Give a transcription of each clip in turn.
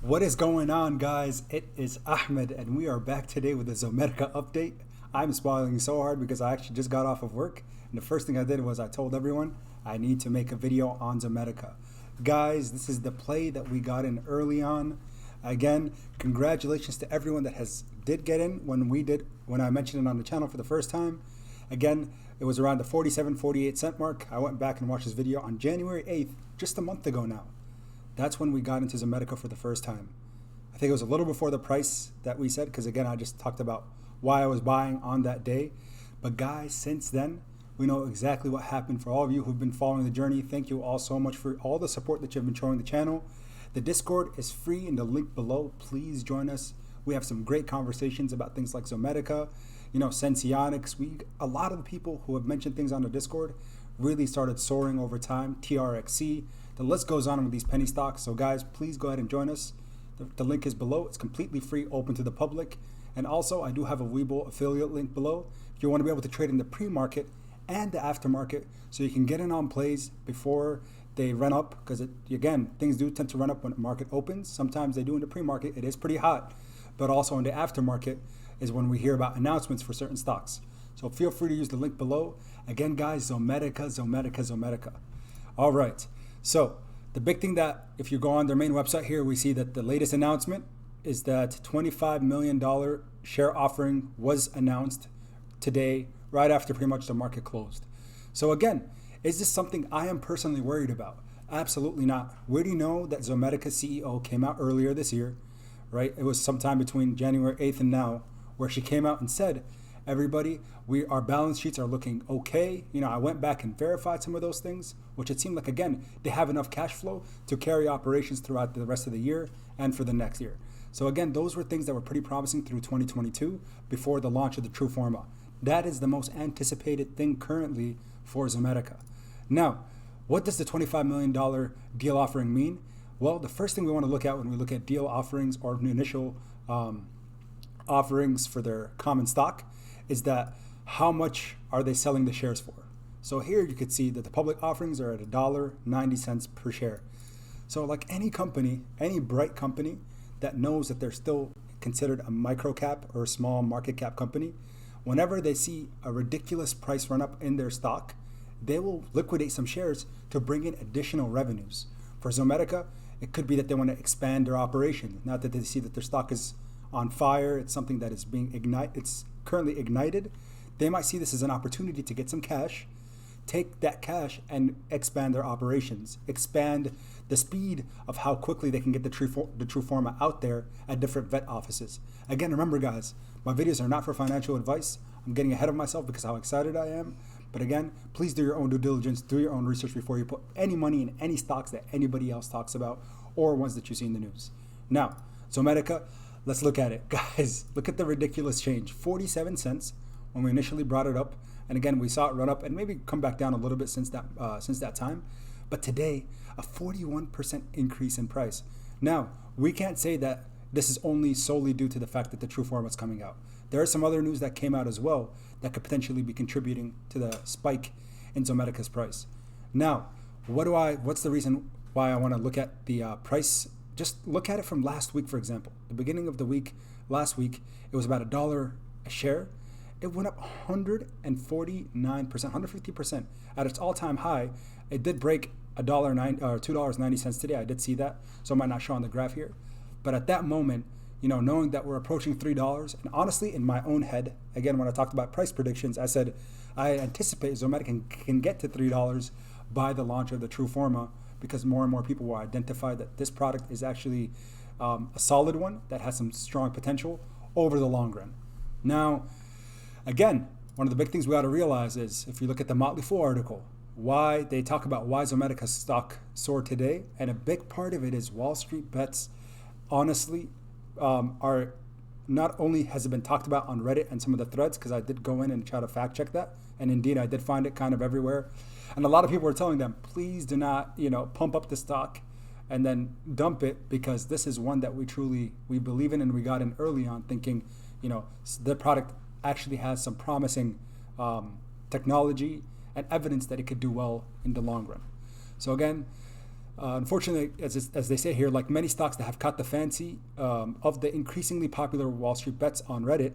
What is going on, guys? It is Ahmed, and we are back today with a Zomedica update. I'm smiling so hard because I actually just got off of work, and the first thing I did was I told everyone I need to make a video on Zomedica. Guys, this is the play that we got in early on. Again, congratulations to everyone that did get in when I mentioned it on the channel for the first time. Again, it was around the 47-48 cent mark. I went back and watched this video on January 8th, just a month ago now. That's when we got into Zomedica for the first time. I think it was a little before the price that we said, because again, I just talked about why I was buying on that day. But guys, since then, we know exactly what happened. For all of you who've been following the journey, thank you all so much for all the support that you've been showing the channel. The Discord is free in the link below. Please join us. We have some great conversations about things like Zomedica, Sensionics. A lot of the people who have mentioned things on the Discord really started soaring over time. TRXC. The list goes on with these penny stocks. So guys, please go ahead and join us. The link is below. It's completely free, open to the public. And also, I do have a Webull affiliate link below. If you want to be able to trade in the pre-market and the aftermarket, so you can get in on plays before they run up, because again, things do tend to run up when the market opens. Sometimes they do in the pre-market. It is pretty hot. But also in the aftermarket is when we hear about announcements for certain stocks. So feel free to use the link below. Again, guys, Zomedica. All right. So the big thing that if you go on their main website here, we see that the latest announcement is that $25 million share offering was announced today, right after pretty much the market closed. So again, is this something I am personally worried about? Absolutely not. We already know that Zomedica CEO came out earlier this year, right? It was sometime between January 8th and now, where she came out and said, everybody, our balance sheets are looking okay. I went back and verified some of those things, which it seemed like, again, they have enough cash flow to carry operations throughout the rest of the year and for the next year. So again, those were things that were pretty promising through 2022 before the launch of the True Forma. That is the most anticipated thing currently for Zomedica. Now, what does the $25 million deal offering mean? Well, the first thing we want to look at when we look at deal offerings or initial offerings for their common stock is that how much are they selling the shares for? So here you could see that the public offerings are at $1.90 per share. So like any company, any bright company that knows that they're still considered a micro cap or a small market cap company, whenever they see a ridiculous price run up in their stock, they will liquidate some shares to bring in additional revenues. For Zomedica, it could be that they want to expand their operation. Now that they see that their stock is on fire, it's something that is it's currently ignited. They might see this as an opportunity to get some cash, take that cash and expand their operations, expand the speed of how quickly they can get the true forma out there at different vet offices. Again, remember guys, my videos are not for financial advice. I'm getting ahead of myself because of how excited I am. But again, please do your own due diligence, do your own research before you put any money in any stocks that anybody else talks about or ones that you see in the news. Now, Zomedica, let's look at it. Guys, look at the ridiculous change. 47 cents when we initially brought it up. And again, we saw it run up and maybe come back down a little bit since that time. But today, a 41% increase in price. Now, we can't say that this is only solely due to the fact that the True Forma is coming out. There are some other news that came out as well that could potentially be contributing to the spike in Zomedica's price. Now, what's the reason why I want to look at the price? Just look at it from last week, for example. The beginning of the week, last week, it was about $1 a share. It went up 149%, 150% at its all-time high. It did break $2.90 today. I did see that, so it might not show on the graph here. But at that moment, knowing that we're approaching $3, and honestly, in my own head, again, when I talked about price predictions, I said I anticipate Zomedica can get to $3 by the launch of the True Forma, because more and more people will identify that this product is actually a solid one that has some strong potential over the long run. Now, again, one of the big things we got to realize is if you look at the Motley Fool article, why they talk about why Zomedica's stock soared today, and a big part of it is Wall Street bets, honestly, are not only has it been talked about on Reddit and some of the threads, because I did go in and try to fact check that, and indeed I did find it kind of everywhere. And a lot of people were telling them, please do not, pump up the stock and then dump it, because this is one that we believe in and we got in early on thinking, the product actually has some promising technology and evidence that it could do well in the long run. So again, Unfortunately, as they say here, like many stocks that have caught the fancy of the increasingly popular Wall Street bets on Reddit,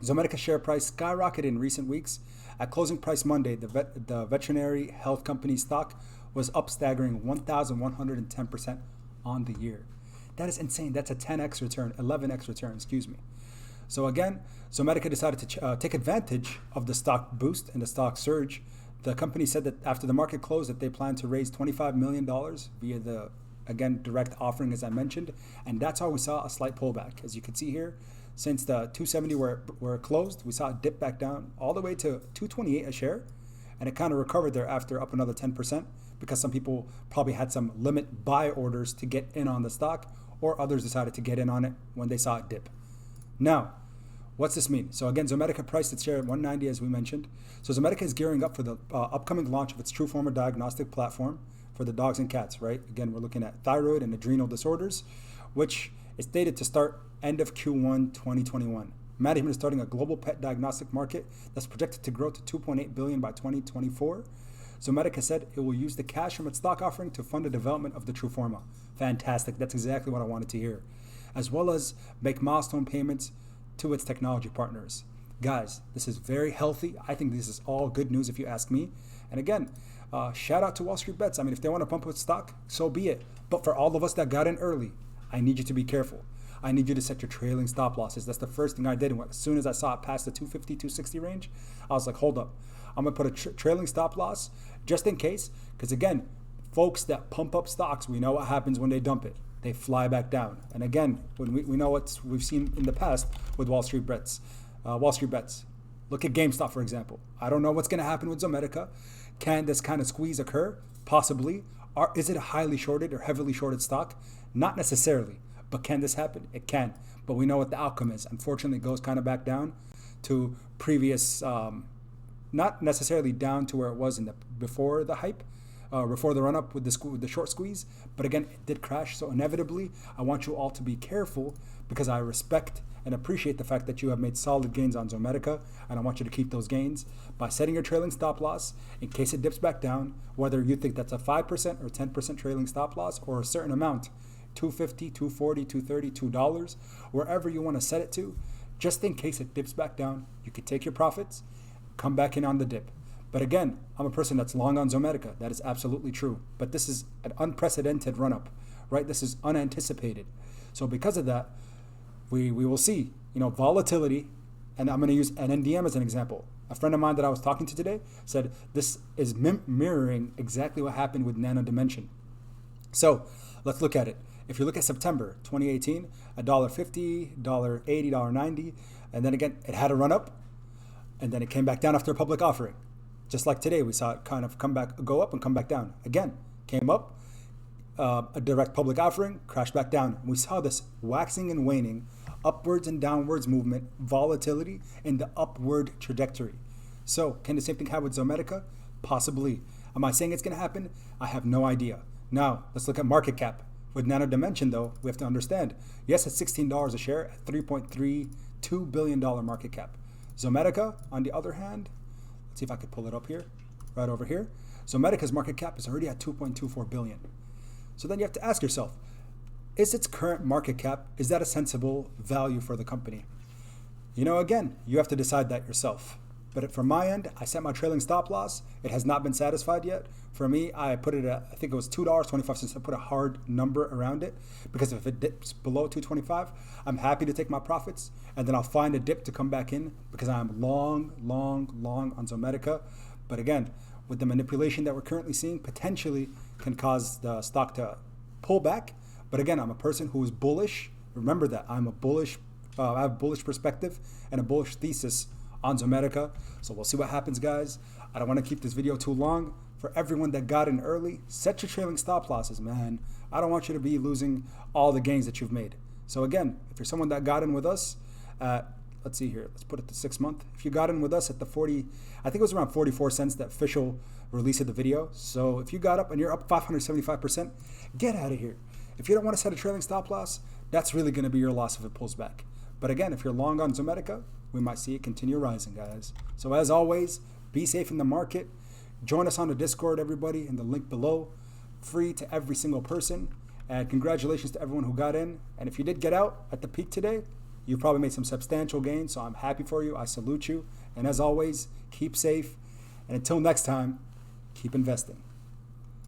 Zomedica's share price skyrocketed in recent weeks. At closing price Monday, the veterinary health company stock was up staggering 1,110% on the year. That is insane. That's a 10x return, 11x return, excuse me. So again, Zomedica decided to take advantage of the stock boost and the stock surge. The company said that after the market closed that they plan to raise $25 million via the, again, direct offering as I mentioned. And that's how we saw a slight pullback. As you can see here, since the 270 where it closed, we saw it dip back down all the way to 228 a share. And it kind of recovered thereafter, up another 10%, because some people probably had some limit buy orders to get in on the stock, or others decided to get in on it when they saw it dip. Now, what's this mean? So again, Zomedica priced its share at 190 as we mentioned. So Zomedica is gearing up for the upcoming launch of its TrueForma diagnostic platform for the dogs and cats, right? Again, we're looking at thyroid and adrenal disorders, which is dated to start end of Q1 2021. Management is starting a global pet diagnostic market that's projected to grow to $2.8 billion by 2024. Zomedica said it will use the cash from its stock offering to fund the development of the TrueForma. Fantastic. That's exactly what I wanted to hear. As well as make milestone payments to its technology partners. Guys, this is very healthy. I think this is all good news if you ask me. And again, shout out to Wall Street Bets. I mean, if they want to pump with stock, so be it. But for all of us that got in early, I need you to be careful. I need you to set your trailing stop losses. That's the first thing I did. As soon as I saw it past the 250, 260 range, I was like, hold up. I'm going to put a trailing stop loss just in case. Because again, folks that pump up stocks, we know what happens when they dump it. They fly back down. And again, when we know what we've seen in the past with Wall Street Bets. Look at GameStop, for example. I don't know what's going to happen with Zomedica. Can this kind of squeeze occur? Possibly. Is it a highly shorted or heavily shorted stock? Not necessarily. But can this happen? It can. But we know what the outcome is. Unfortunately, it goes kind of back down to previous, not necessarily down to where it was before the hype, before the run-up with the short squeeze. But again, it did crash. So inevitably, I want you all to be careful because I respect and appreciate the fact that you have made solid gains on Zomedica. And I want you to keep those gains by setting your trailing stop loss in case it dips back down, whether you think that's a 5% or 10% trailing stop loss or a certain amount. $2.50, $2.40, $2.30, $2, wherever you want to set it to, just in case it dips back down, you could take your profits, come back in on the dip. But again, I'm a person that's long on Zomedica. That is absolutely true. But this is an unprecedented run-up, right? This is unanticipated. So because of that, we will see, volatility. And I'm going to use an NDM as an example. A friend of mine that I was talking to today said this is mirroring exactly what happened with Nano Dimension. So let's look at it. If you look at September 2018, $1.50, $1.80, $1.90, and then again, it had a run up, and then it came back down after a public offering. Just like today, we saw it kind of go up and come back down. Again, came up, a direct public offering, crashed back down. We saw this waxing and waning, upwards and downwards movement, volatility in the upward trajectory. So can the same thing happen with Zomedica? Possibly. Am I saying it's going to happen? I have no idea. Now, let's look at market cap. With Nano Dimension, though, we have to understand, yes, it's $16 a share at $3.32 billion market cap. Zomedica, on the other hand, let's see if I could pull it up here, right over here. Zomedica's market cap is already at $2.24 billion. So then you have to ask yourself, is its current market cap, is that a sensible value for the company? Again, you have to decide that yourself. But from my end, I set my trailing stop loss. It has not been satisfied yet. For me, I put it at, I think it was $2.25. I put a hard number around it because if it dips below $2.25, I'm happy to take my profits. And then I'll find a dip to come back in because I'm long on Zomedica. But again, with the manipulation that we're currently seeing, potentially can cause the stock to pull back. But again, I'm a person who is bullish. Remember that I'm a bullish, I have a bullish perspective and a bullish thesis on Zomedica. So we'll see what happens, guys. I don't want to keep this video too long. For everyone that got in early, set your trailing stop losses, man. I don't want you to be losing all the gains that you've made. So again, if you're someone that got in with us at, let's see here, let's put it to 6 month. If you got in with us at the 40, I think it was around 44 cents, the official release of the video. So if you got up and you're up 575%, get out of here. If you don't want to set a trailing stop loss, that's really going to be your loss if it pulls back. But again, if you're long on Zomedica, we might see it continue rising, guys. So as always, be safe in the market. Join us on the Discord, everybody, in the link below. free to every single person. And congratulations to everyone who got in. And if you did get out at the peak today, you probably made some substantial gains. So I'm happy for you. I salute you. And as always, keep safe. And until next time, keep investing.